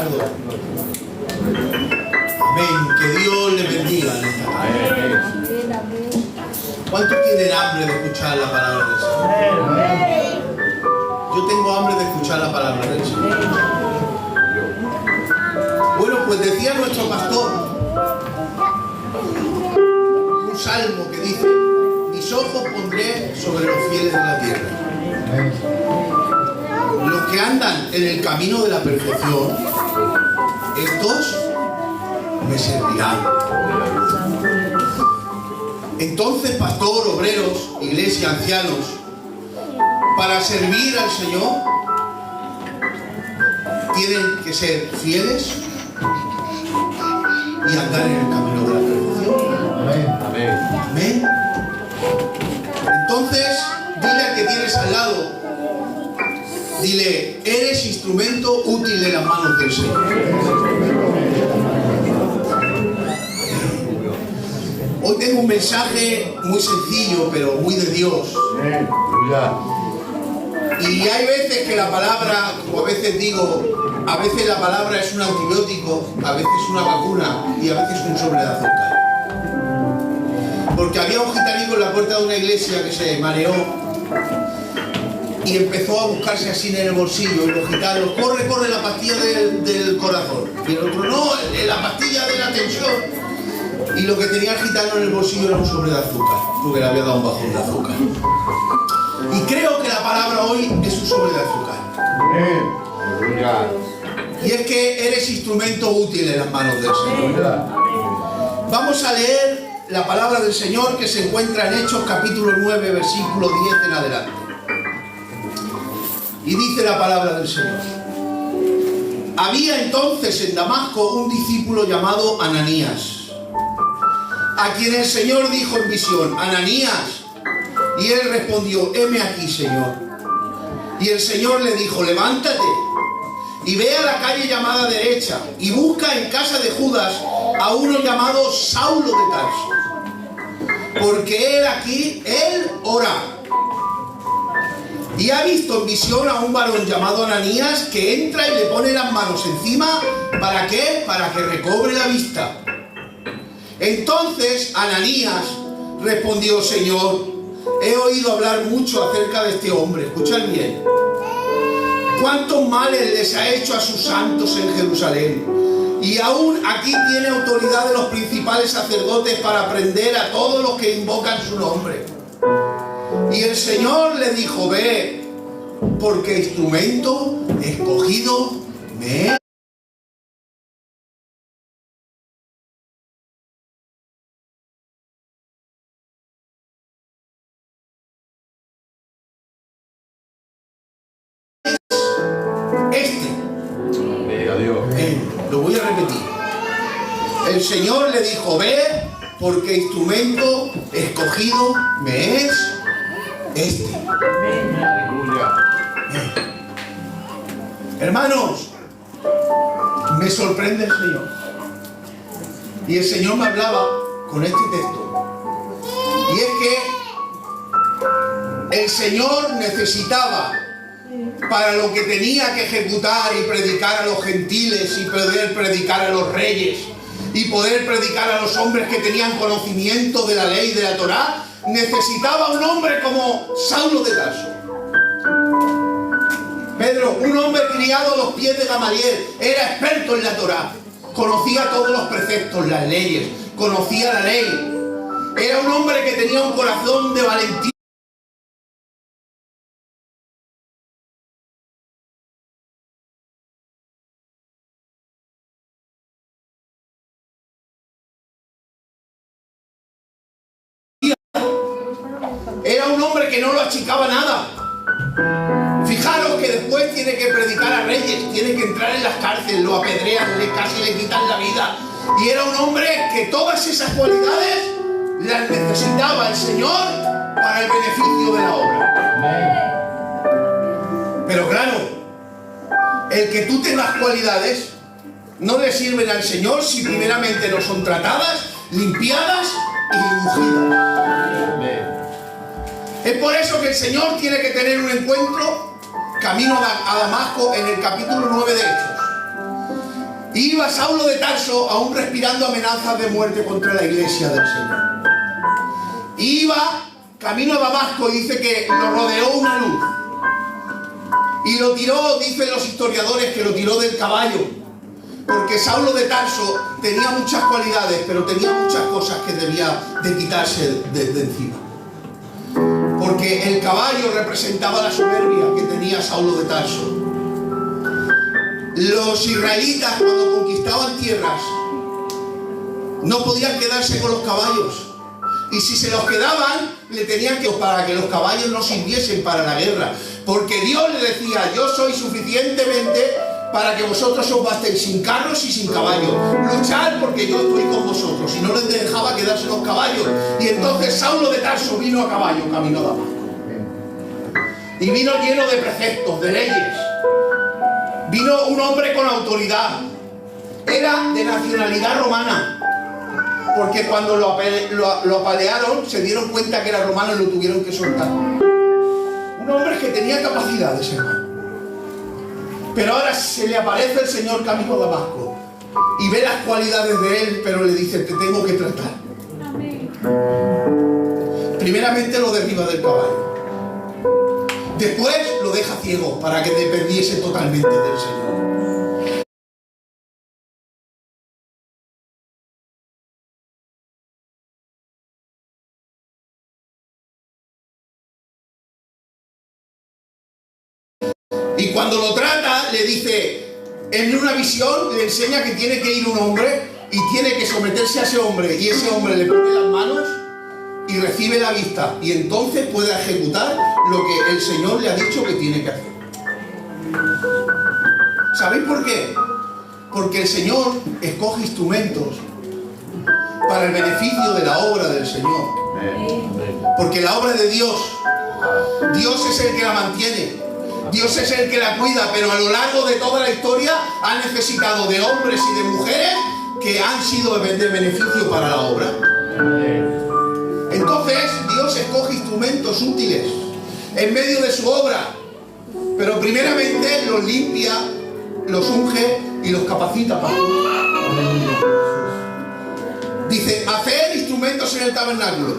Ricardo. Amén. Que Dios le bendiga en esta tarde. ¿Cuántos tienen hambre de escuchar la palabra del Señor? Yo tengo hambre de escuchar la palabra del Señor. Bueno, pues decía nuestro pastor un salmo que dice: mis ojos pondré sobre los fieles de la tierra. Los que andan en el camino de la perfección, estos me servirán. Entonces, pastor, obreros, iglesia, ancianos, para servir al Señor tienen que ser fieles y andar en el camino de la perfección. Amén. Amén. Entonces, dile al que tienes al lado, dile: eres instrumento útil en las manos del Señor. Hoy tengo un mensaje muy sencillo, pero muy de Dios. Y hay veces que la palabra, como a veces digo, a veces la palabra es un antibiótico, a veces una vacuna y a veces un sobre de azúcar. Porque había un gitanico en la puerta de una iglesia que se mareó y empezó a buscarse así en el bolsillo, y los gitanos: corre, corre, la pastilla del corazón. Y el otro: no, la pastilla de la tensión. Y lo que tenía el gitano en el bolsillo era un sobre de azúcar, porque le había dado un bajón de azúcar. Y creo que la palabra hoy es un sobre de azúcar. Y es que eres instrumento útil en las manos del Señor. Vamos a leer la palabra del Señor que se encuentra en Hechos capítulo 9, versículo 10 en adelante. Y dice la palabra del Señor: había entonces en Damasco un discípulo llamado Ananías, a quien el Señor dijo en visión: Ananías. Y él respondió: heme aquí, Señor. Y el Señor le dijo: levántate y ve a la calle llamada derecha y busca en casa de Judas a uno llamado Saulo de Tarso, porque él ora. Y ha visto en visión a un varón llamado Ananías que entra y le pone las manos encima. ¿Para qué? Para que recobre la vista. Entonces Ananías respondió: Señor, he oído hablar mucho acerca de este hombre. Escuchad bien. Cuántos males les ha hecho a sus santos en Jerusalén. Y aún aquí tiene autoridad de los principales sacerdotes para prender a todos los que invocan su nombre. Y el Señor le dijo: ve, porque instrumento escogido me he. Lo voy a repetir. El Señor le dijo: ve, porque instrumento escogido me es este. Hermanos, me sorprende el Señor. Y el Señor me hablaba con este texto. Y es que el Señor necesitaba, para lo que tenía que ejecutar y predicar a los gentiles, y poder predicar a los reyes, y poder predicar a los hombres que tenían conocimiento de la ley de la Torá, necesitaba un hombre como Saulo de Tarso. Pedro, un hombre criado a los pies de Gamaliel, era experto en la Torá, conocía todos los preceptos, las leyes, conocía la ley. Era un hombre que tenía un corazón de valentía. Era un hombre que no lo achicaba nada. Fijaros que después tiene que predicar a reyes, tiene que entrar en las cárceles, lo apedrean, casi le quitan la vida. Y era un hombre que todas esas cualidades las necesitaba el Señor para el beneficio de la obra. Pero claro, el que tú tengas cualidades no le sirven al Señor si primeramente no son tratadas, limpiadas y ungidas. Es por eso que el Señor tiene que tener un encuentro camino a Damasco en el capítulo 9 de Hechos. Iba Saulo de Tarso aún respirando amenazas de muerte contra la iglesia del Señor. Iba camino a Damasco y dice que lo rodeó una luz. Y lo tiró, dicen los historiadores, que lo tiró del caballo. Porque Saulo de Tarso tenía muchas cualidades, pero tenía muchas cosas que debía de quitarse de encima. Porque el caballo representaba la soberbia que tenía Saulo de Tarso. Los israelitas, cuando conquistaban tierras, no podían quedarse con los caballos. Y si se los quedaban, le tenían que, para que los caballos no sirviesen para la guerra. Porque Dios le decía: yo soy suficientemente para que vosotros os bastéis sin carros y sin caballos. Luchad porque yo estoy con vosotros. Y no les dejaba quedarse los caballos. Y entonces Saulo de Tarso vino a caballo, camino a Damasco. Y vino lleno de preceptos, de leyes. Vino un hombre con autoridad. Era de nacionalidad romana. Porque cuando lo apalearon, se dieron cuenta que era romano y lo tuvieron que soltar. Un hombre que tenía capacidades, hermano. Pero ahora se le aparece el Señor camino a Damasco y ve las cualidades de él, pero le dice: te tengo que tratar. Amén. Primeramente lo derriba del caballo. Después lo deja ciego para que dependiese totalmente del Señor. Y cuando lo trata, le dice, en una visión, le enseña que tiene que ir un hombre y tiene que someterse a ese hombre. Y ese hombre le pone las manos y recibe la vista. Y entonces puede ejecutar lo que el Señor le ha dicho que tiene que hacer. ¿Sabéis por qué? Porque el Señor escoge instrumentos para el beneficio de la obra del Señor. Porque la obra de Dios es el que la mantiene. Dios es el que la cuida, pero a lo largo de toda la historia ha necesitado de hombres y de mujeres que han sido de beneficio para la obra. Entonces Dios escoge instrumentos útiles en medio de su obra, pero primeramente los limpia, los unge y los capacita para. Dice: hacer instrumentos en el tabernáculo,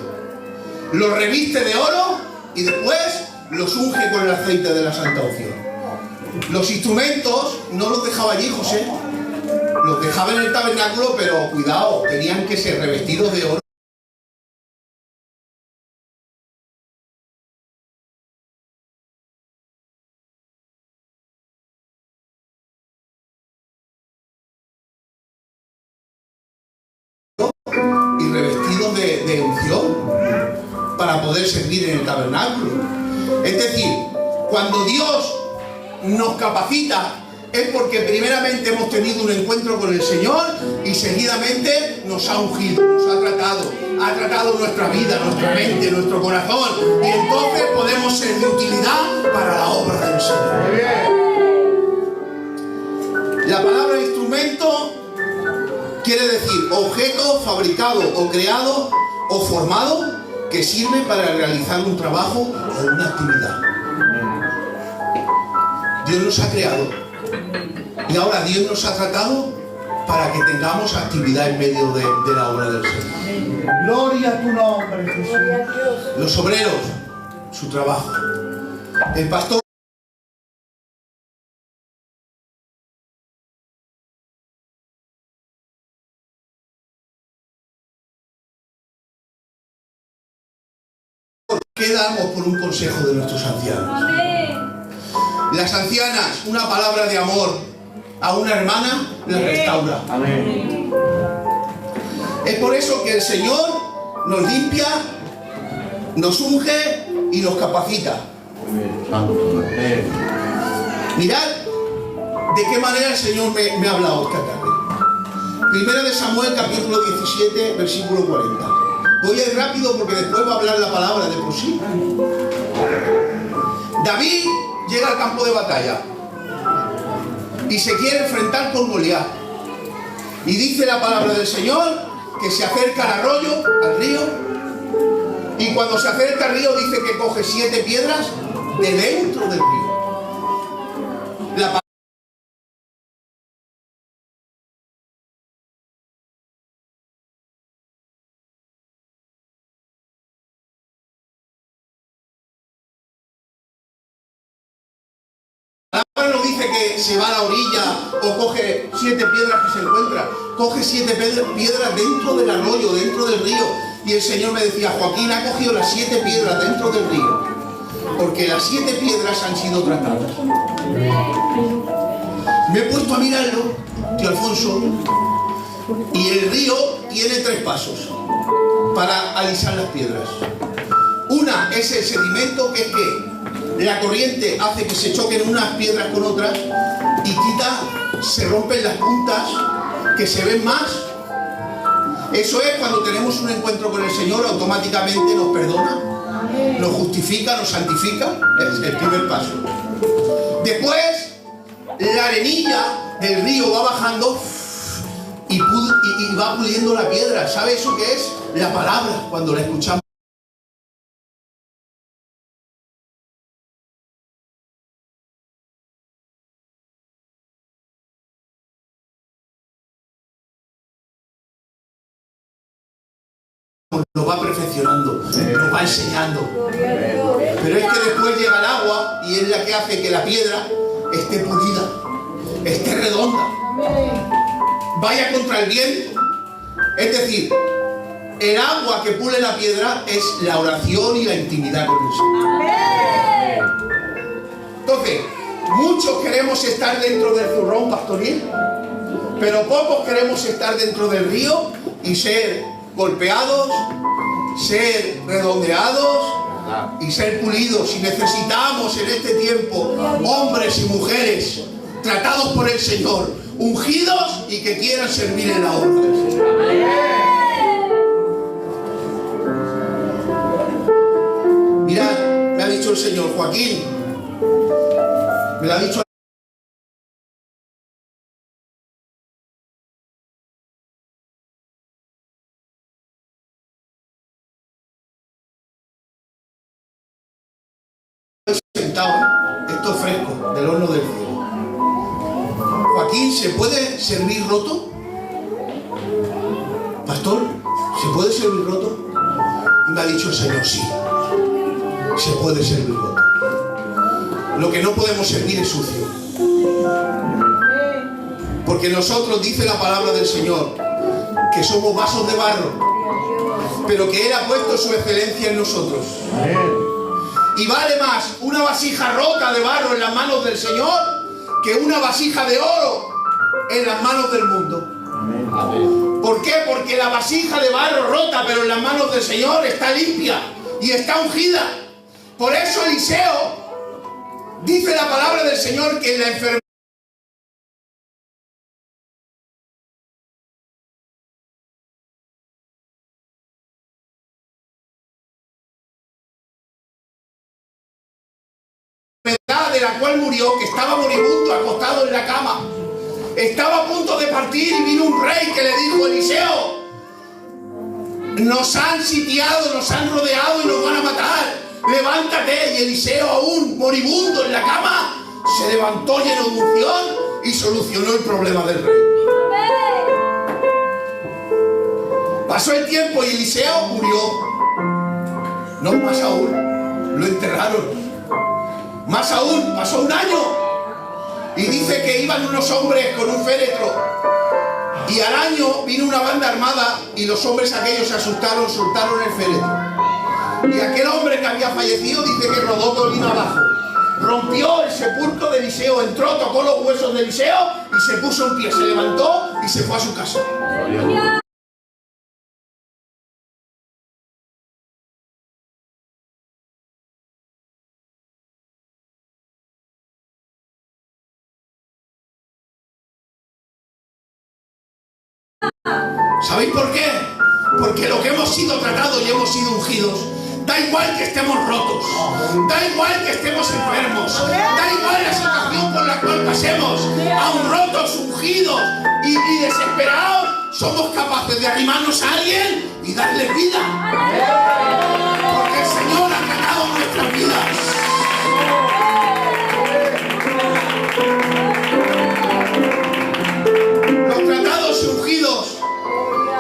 los reviste de oro y después los unge con el aceite de la santa unción. Los instrumentos no los dejaba allí José, los dejaba en el tabernáculo, pero cuidado, tenían que ser revestidos de oro. Y revestidos de unción para poder servir en el tabernáculo. Es decir, cuando Dios nos capacita es porque primeramente hemos tenido un encuentro con el Señor y seguidamente nos ha ungido, nos ha tratado nuestra vida, nuestra mente, nuestro corazón, y entonces podemos ser de utilidad para la obra del Señor. La palabra instrumento quiere decir objeto fabricado o creado o formado que sirve para realizar un trabajo o una actividad. Dios nos ha creado y ahora Dios nos ha tratado para que tengamos actividad en medio de la obra del Señor. Gloria a tu nombre, Jesús. Los obreros, su trabajo. El pastor quedamos por un consejo de nuestros ancianos. Las ancianas, una palabra de amor a una hermana, la restaura. Amén. Es por eso que el Señor nos limpia, nos unge y nos capacita. Amén. Mirad de qué manera el Señor me ha hablado esta tarde. Primera de Samuel, capítulo 17, versículo 40. Voy a ir rápido porque después va a hablar la palabra de por sí. David llega al campo de batalla y se quiere enfrentar con Goliat. Y dice la palabra del Señor que se acerca al arroyo, al río, y cuando se acerca al río dice que coge 7 piedras de dentro del río. La dice que se va a la orilla o coge 7 piedras que se encuentra. Coge 7 piedras dentro del arroyo, dentro del río. Y el Señor me decía, Joaquín ha cogido las 7 piedras dentro del río, porque las 7 piedras han sido tratadas. Me he puesto a mirarlo, tío Alfonso, y el río tiene 3 pasos para alisar las piedras. Una es el sedimento, que es que la corriente hace que se choquen unas piedras con otras y se rompen las puntas, que se ven más. Eso es cuando tenemos un encuentro con el Señor, automáticamente nos perdona, nos justifica, nos santifica. Es el primer paso. Después, la arenilla del río va bajando y va puliendo la piedra. ¿Sabe eso qué es? La palabra, cuando la escuchamos. Nos va perfeccionando, nos va enseñando. Pero es que después llega el agua y es la que hace que la piedra esté pulida, esté redonda, vaya contra el viento. Es decir, el agua que pule la piedra es la oración y la intimidad con el Señor. Entonces, muchos queremos estar dentro del zurrón pastoril, pero pocos queremos estar dentro del río y ser golpeados, ser redondeados y ser pulidos. Y necesitamos en este tiempo hombres y mujeres tratados por el Señor, ungidos y que quieran servir en la obra del Señor. Mirad, me ha dicho el Señor, Joaquín, me lo ha dicho. Esto es fresco, del horno del cielo. Joaquín, ¿se puede servir roto? Pastor, ¿se puede servir roto? Y me ha dicho el Señor, sí, se puede servir roto. Lo que no podemos servir es sucio. Porque nosotros, dice la palabra del Señor, que somos vasos de barro, pero que Él ha puesto su excelencia en nosotros. Y vale más una vasija rota de barro en las manos del Señor que una vasija de oro en las manos del mundo. Amén. ¿Por qué? Porque la vasija de barro rota, pero en las manos del Señor, está limpia y está ungida. Por eso Eliseo, dice la palabra del Señor, que en la enfermedad de la cual murió, que estaba moribundo, acostado en la cama, estaba a punto de partir, y vino un rey que le dijo, Eliseo, nos han sitiado, nos han rodeado y nos van a matar, levántate. Y Eliseo, aún moribundo en la cama, se levantó lleno de unción y solucionó el problema del rey. Pasó el tiempo y Eliseo murió. No, más aún, lo enterraron. Más aún, pasó un año y dice que iban unos hombres con un féretro, y al año vino una banda armada y los hombres aquellos se asustaron, soltaron el féretro, y aquel hombre que había fallecido dice que rodó colina abajo, rompió el sepulcro de Eliseo, entró, tocó los huesos de Eliseo y se puso en pie, se levantó y se fue a su casa. ¿Sabéis por qué? Porque lo que hemos sido tratados y hemos sido ungidos, da igual que estemos rotos, da igual que estemos enfermos, da igual la situación por la cual pasemos, aún rotos, ungidos y desesperados, somos capaces de arrimarnos a alguien y darle vida. Porque el Señor ha tratado nuestras vidas. Los tratados y ungidos,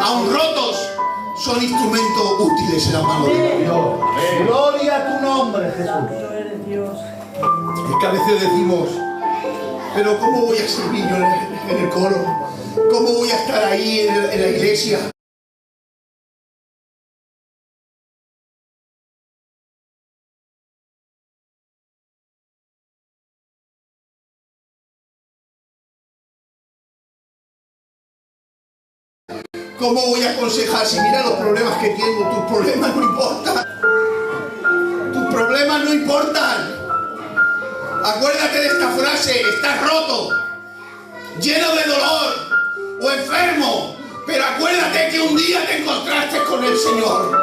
aún rotos, son instrumentos útiles en las manos de Dios. Gloria a tu nombre, Jesús. Es que a veces decimos, Pero ¿cómo voy a servir yo en el coro? ¿Cómo voy a estar ahí en la iglesia? ¿Cómo voy a aconsejar si mira los problemas que tengo? Tus problemas no importan. Tus problemas no importan. Acuérdate de esta frase: estás roto, lleno de dolor o enfermo, pero acuérdate que un día te encontraste con el Señor.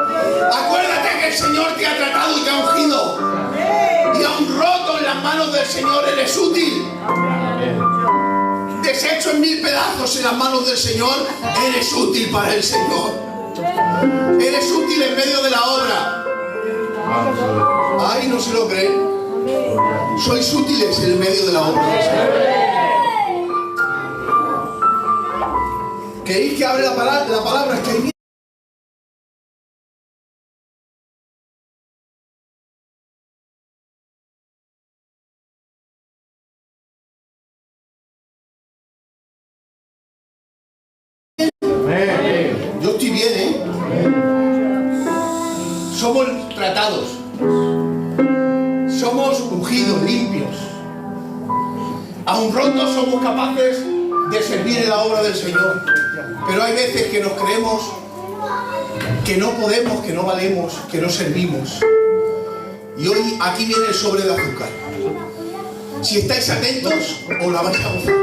Acuérdate que el Señor te ha tratado y te ha ungido. Y aún roto en las manos del Señor eres útil. Deshecho en 1000 pedazos en las manos del Señor, eres útil para el Señor. Eres útil en medio de la obra. Ay, no se lo creen. Sois útiles en el medio de la obra del Señor. ¿Queréis que hable la palabra? ¿Estáis bien? Yo estoy bien, ¿eh? Somos tratados. Somos ungidos, limpios. Aun rotos somos capaces de servir en la obra del Señor. Pero hay veces que nos creemos que no podemos, que no valemos, que no servimos. Y hoy aquí viene el sobre de azúcar. Si estáis atentos, os la vais a gozar.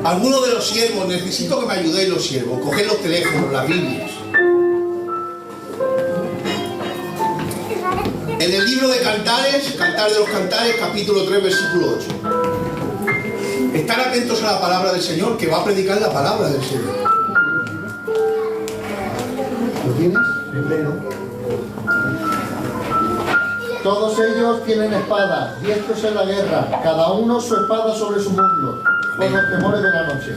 Algunos de los siervos, necesito que me ayudéis los siervos, coged los teléfonos, las Biblias. En el libro de Cantares, Cantar de los Cantares, capítulo 3, versículo 8. Estar atentos a la palabra del Señor, que va a predicar la palabra del Señor. ¿Lo tienes? Primero. Todos ellos tienen espadas, diestros en la guerra, cada uno su espada sobre su muslo, por los temores de la noche.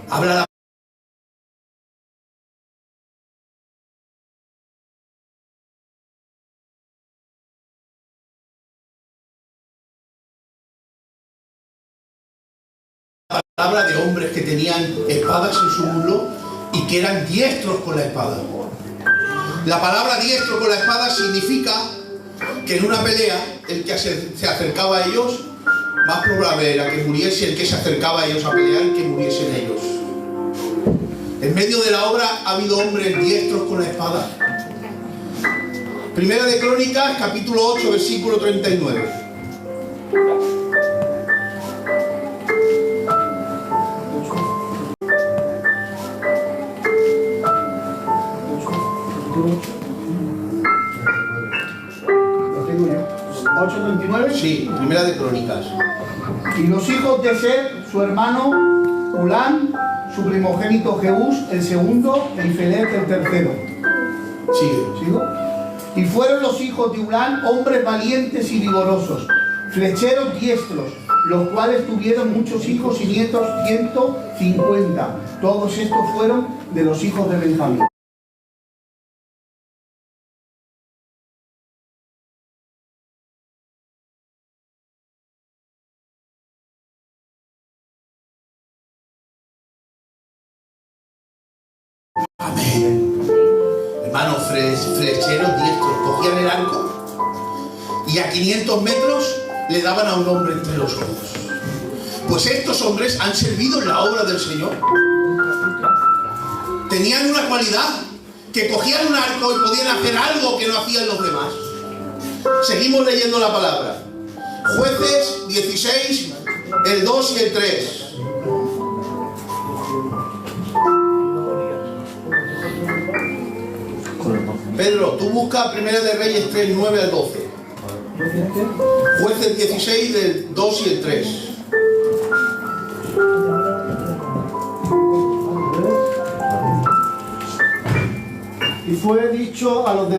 Habla la palabra de hombres que tenían espadas en su muslo y que eran diestros con la espada. La palabra diestro con la espada significa que en una pelea el que se acercaba a ellos, más probable era que muriese el que se acercaba a ellos a pelear que muriesen ellos. En medio de la obra ha habido hombres diestros con la espada. Primera de Crónicas, capítulo 8, versículo 39. Sí, Primera de Crónicas. Y los hijos de Ser, su hermano Ulán, su primogénito Jehús, el segundo, y Felet, el tercero. Sigue. ¿Sigo? Y fueron los hijos de Ulán hombres valientes y vigorosos, flecheros diestros, los cuales tuvieron muchos hijos y nietos, 150. Todos estos fueron de los hijos de Benjamín. Amén. Hermanos, flecheros diestros cogían el arco y a 500 metros le daban a un hombre entre los ojos. Pues estos hombres han servido en la obra del Señor. Tenían una cualidad, que cogían un arco y podían hacer algo que no hacían los demás. Seguimos leyendo la palabra. Jueces 16, el 2 y el 3. Pedro, tú busca Primera de Reyes 3, 9 al 12. Jueces 16, del 2 y el 3. Y fue dicho a los de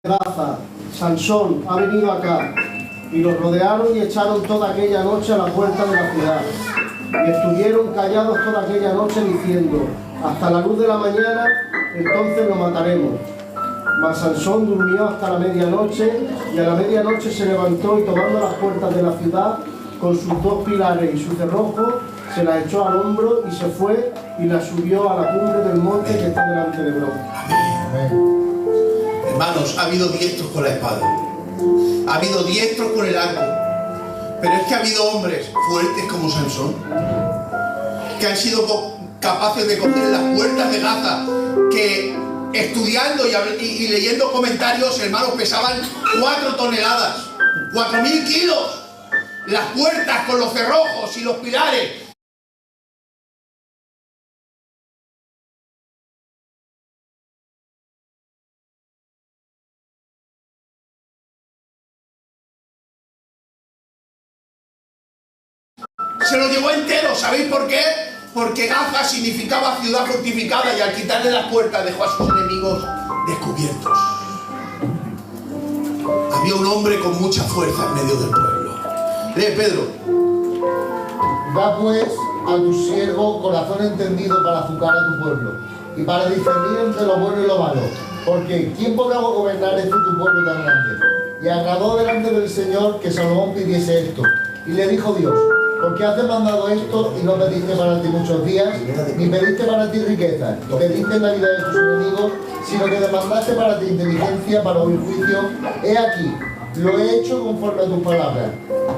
Gaza: Sansón ha venido acá. Y los rodearon y echaron toda aquella noche a la puerta de la ciudad. Y estuvieron callados toda aquella noche diciendo: hasta la luz de la mañana, entonces lo mataremos. Mas Sansón durmió hasta la medianoche, y a la medianoche se levantó y tomando las puertas de la ciudad, con sus dos pilares y su cerrojo, se la echó al hombro y se fue y la subió a la cumbre del monte que está delante de Hebrón. Hermanos, ha habido diestros con la espada, ha habido diestros con el arco, pero es que ha habido hombres fuertes como Sansón, que han sido capaces de coger las puertas de Gaza, que estudiando y leyendo comentarios, hermanos, pesaban 4 toneladas, 4.000 kilos, las puertas con los cerrojos y los pilares. Se lo llevó entero, ¿sabéis por qué? Porque Gaza significaba ciudad fortificada y al quitarle las puertas dejó a sus enemigos descubiertos. Había un hombre con mucha fuerza en medio del pueblo. Lee, Pedro. Da pues a tu siervo corazón entendido para juzgar a tu pueblo y para discernir entre lo bueno y lo malo. Porque ¿quién podrá gobernar este tu pueblo tan grande? Y agradó delante del Señor que Salomón pidiese esto. Y le dijo Dios: ¿por qué has demandado esto y no pediste para ti muchos días, ni pediste para ti riquezas, ni pediste la vida de tus enemigos, sino que demandaste para ti inteligencia, para oír juicio? He aquí, lo he hecho conforme a tus palabras.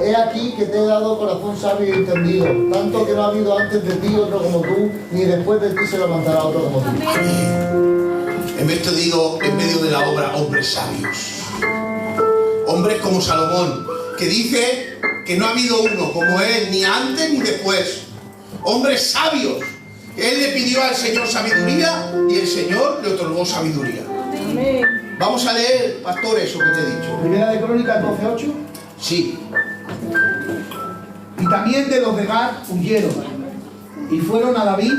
He aquí que te he dado corazón sabio y entendido, tanto que no ha habido antes de ti otro como tú, ni después de ti se levantará otro como tú. En esto digo, en medio de la obra, hombres sabios. Hombres como Salomón, que dice que no ha habido uno como él, ni antes ni después. Hombres sabios. Él le pidió al Señor sabiduría y el Señor le otorgó sabiduría. Amén. Vamos a leer, pastor, eso que te he dicho. Primera de Crónicas 12:8. Sí. Y también de los de Gad huyeron y fueron a David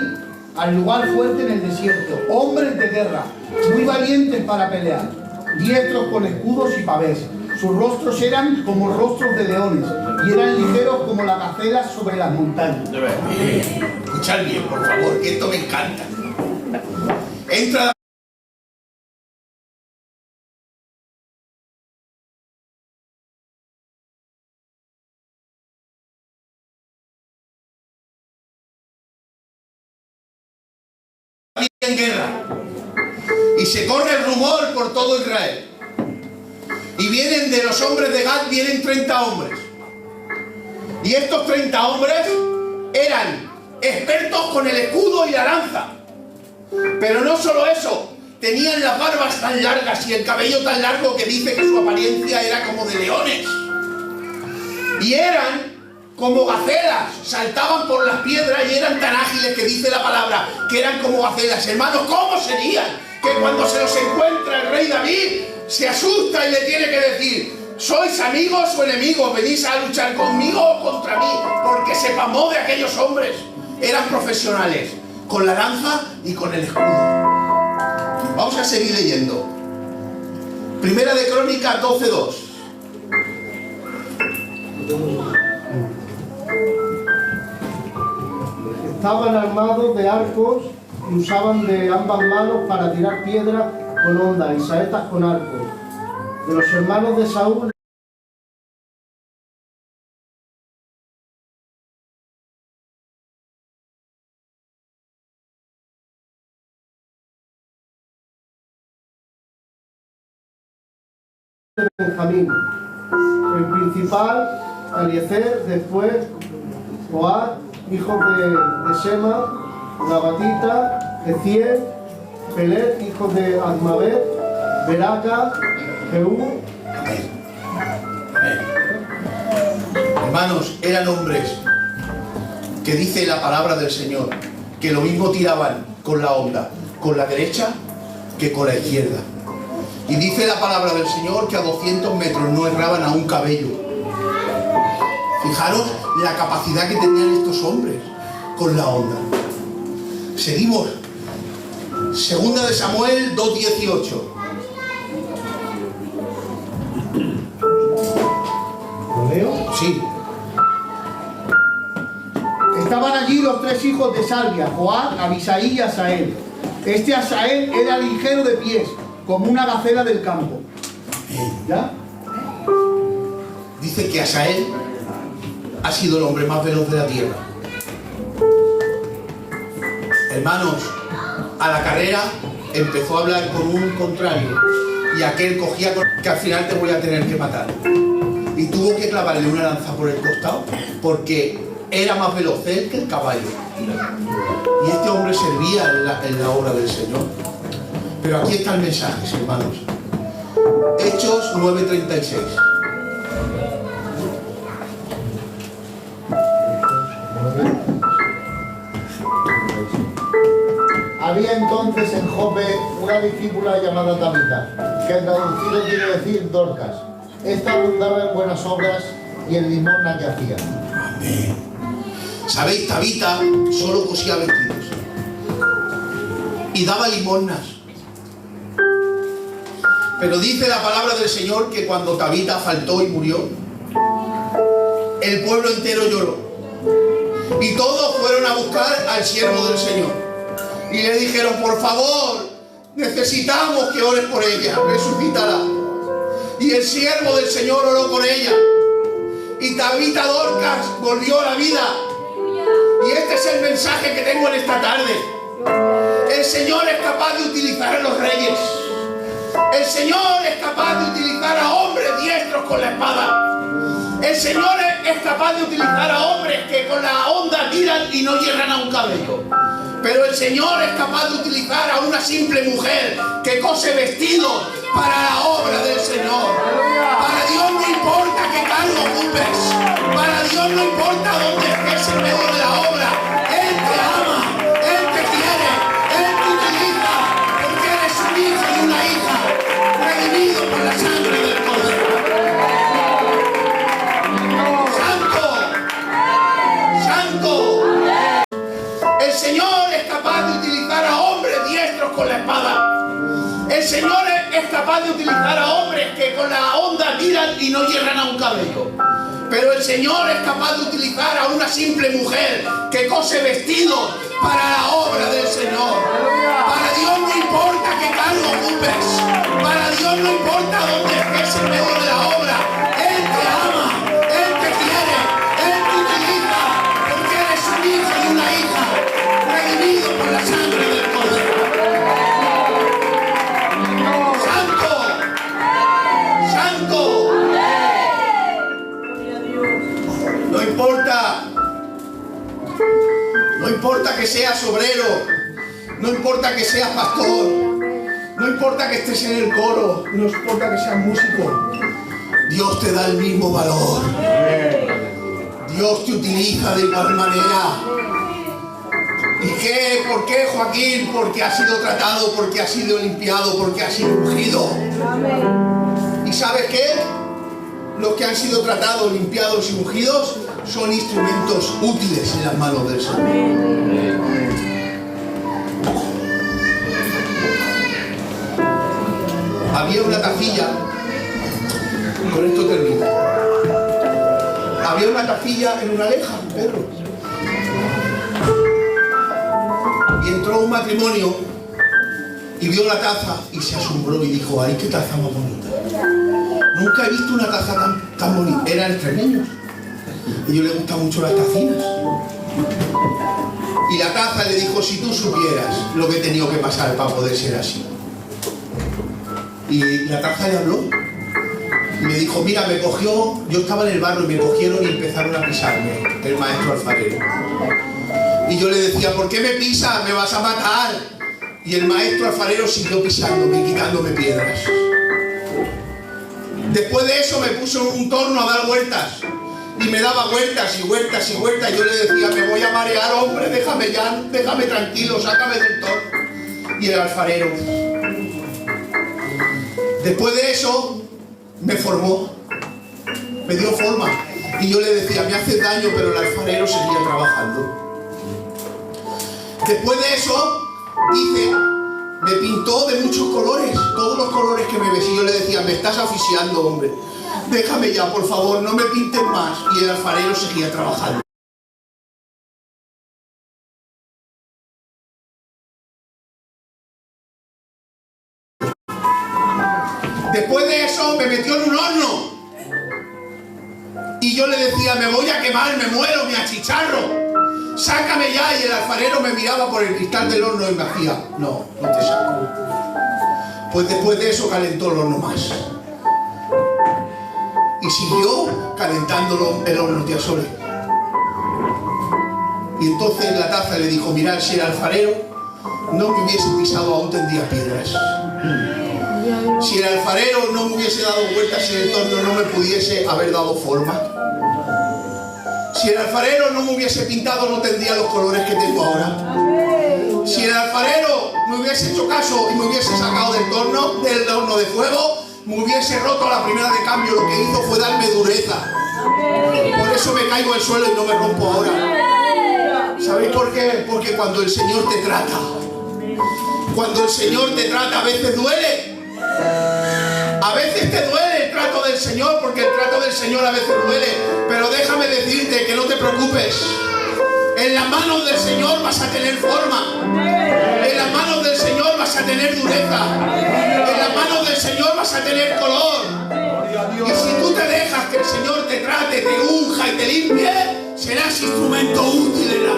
al lugar fuerte en el desierto, hombres de guerra, muy valientes para pelear, diestros con escudos y pavés. Sus rostros eran como rostros de leones y eran ligeros como las gacelas sobre las montañas. Escuchad bien, por favor, que esto me encanta. Entra en guerra y se corre el rumor por todo Israel. Y vienen de los hombres de Gad, vienen 30 hombres. Y estos 30 hombres eran expertos con el escudo y la lanza. Pero no solo eso, tenían las barbas tan largas y el cabello tan largo que dice que su apariencia era como de leones. Y eran como gacelas, saltaban por las piedras y eran tan ágiles que dice la palabra que eran como gacelas. Hermanos, ¿cómo serían? Que cuando se los encuentra el rey David se asusta y le tiene que decir: ¿sois amigos o enemigos? ¿Venís a luchar conmigo o contra mí? Porque se pamó de aquellos hombres. Eran profesionales, con la lanza y con el escudo. Vamos a seguir leyendo. Primera de Crónicas 12:2. Estaban armados de arcos y usaban de ambas manos para tirar piedras con hondas y saetas con arcos. De los hermanos de Saúl, de Benjamín, el principal, Eliezer, después Joab, hijo de Sema, Nabatita, Eziel, Pelet, hijo de Azmaveth, Beraca, Jehú. Amén. Amén. Hermanos, eran hombres que dice la palabra del Señor que lo mismo tiraban con la honda, con la derecha que con la izquierda. Y dice la palabra del Señor que a 200 metros no erraban a un cabello. Fijaros la capacidad que tenían estos hombres con la honda. Seguimos. Segunda de Samuel 2:18. Estaban allí los tres hijos de Sarvia, Joab, Abisaí y Asael. Este Asael era ligero de pies, como una gacela del campo. ¿Ya? Dice que Asael ha sido el hombre más veloz de la tierra. Hermanos, a la carrera empezó a hablar con un contrario y aquel cogía que al final te voy a tener que matar. Y tuvo que clavarle una lanza por el costado porque era más veloz él que el caballo. Y este hombre servía en la obra del Señor. Pero aquí está el mensaje, hermanos. Hechos 9:36. Había entonces en Jope una discípula llamada Tabita, que traducido quiere decir Dorcas. Esta abundaba en buenas obras y en limosna que hacía. Amén. ¿Sabéis? Tabita solo cosía vestidos y daba limosnas. Pero dice la palabra del Señor que cuando Tabita faltó y murió, el pueblo entero lloró. Y todos fueron a buscar al siervo del Señor. Y le dijeron, por favor, necesitamos que ores por ella, resucitará. Y el siervo del Señor oró por ella. Y Tabita Dorcas volvió a la vida. Y este es el mensaje que tengo en esta tarde. El Señor es capaz de utilizar a los reyes. El Señor es capaz de utilizar a hombres diestros con la espada. El Señor es capaz de utilizar a hombres que con la honda tiran y no llegan a un cabello. Pero el Señor es capaz de utilizar a una simple mujer que cose vestidos para la obra del Señor. Para Dios no importa qué cargo ocupes. Para Dios no importa dónde estés en medio de la obra. Él te ama, Él te quiere, Él te utiliza porque eres un hijo y una hija redimido por la sangre del Cordero. ¡Santo! El Señor es capaz de utilizar a hombres diestros con la espada. El Señor es capaz de utilizar a hombres que con la honda tiran y no llegan a un cabello. Pero el Señor es capaz de utilizar a una simple mujer que cose vestidos para la obra del Señor. Para Dios no importa qué cargo ocupes. Para Dios no importa dónde estés en medio de la obra. Él te ama, Él te quiere, Él te utiliza porque eres un hijo y una hija redimido por la sangre del Cordero. ¡Santo! ¡Santo! No importa que seas obrero, no importa que seas pastor, no importa que estés en el coro, no importa que seas músico, Dios te da el mismo valor. Dios te utiliza de igual manera. ¿Y qué? ¿Por qué, Joaquín? Porque ha sido tratado, porque ha sido limpiado, porque ha sido ungido. ¿Y sabes qué? Los que han sido tratados, limpiados y ungidos son instrumentos útiles en las manos del Señor. Había una tacilla, con esto termino. Había una tacilla en una aleja, Pedro. Y entró un matrimonio y vio la taza y se asombró y dijo, ¡ay, qué taza más bonita! Nunca he visto una taza tan bonita. Eran extremeños. A ellos les gustan mucho las tacinas. Y la taza le dijo, si tú supieras lo que he tenido que pasar para poder ser así. Y la taza le habló. Y me dijo, mira, me cogió, yo estaba en el barro y me cogieron y empezaron a pisarme, el maestro alfarero. Y yo le decía, ¿por qué me pisas? Me vas a matar. Y el maestro alfarero siguió pisándome y quitándome piedras. Después de eso me puso un torno a dar vueltas. Y me daba vueltas y vueltas y vueltas. Y yo le decía, me voy a marear, hombre, déjame ya, déjame tranquilo, sácame del torno. Y el alfarero. Después de eso, me formó. Me dio forma. Y yo le decía, me haces daño, pero el alfarero seguía trabajando. Después de eso, dice, me pintó de muchos colores, todos los colores que me ves. Y yo le decía, me estás asfixiando, hombre. Déjame ya, por favor, no me pintes más. Y el alfarero seguía trabajando. Después de eso me metió en un horno. Y yo le decía, me voy a quemar, me muero, me achicharro. Sácame ya. Y el alfarero me miraba por el cristal del horno y me hacía, no, no te saco. Pues después de eso calentó el horno más. Y siguió calentándolo el horno, tía Sole. Y entonces la taza le dijo, mirad, si el alfarero no me hubiese pisado, aún tendría piedras. Si el alfarero no me hubiese dado vueltas en el torno, no me pudiese haber dado forma. Si el alfarero no me hubiese pintado, no tendría los colores que tengo ahora. Si el alfarero me hubiese hecho caso y me hubiese sacado del horno de fuego, me hubiese roto a la primera de cambio. Lo que hizo fue darme dureza. Por eso me caigo al suelo y no me rompo ahora. ¿Sabéis por qué? Porque cuando el Señor te trata, a veces duele. A veces te duele el trato del Señor, porque el trato del Señor a veces duele. Pero déjame decirte que no te preocupes. En las manos del Señor vas a tener forma. En las manos del Señor vas a tener dureza. En las manos del Señor vas a tener color. Y si tú te dejas que el Señor te trate, te unja y te limpie, serás instrumento útil en la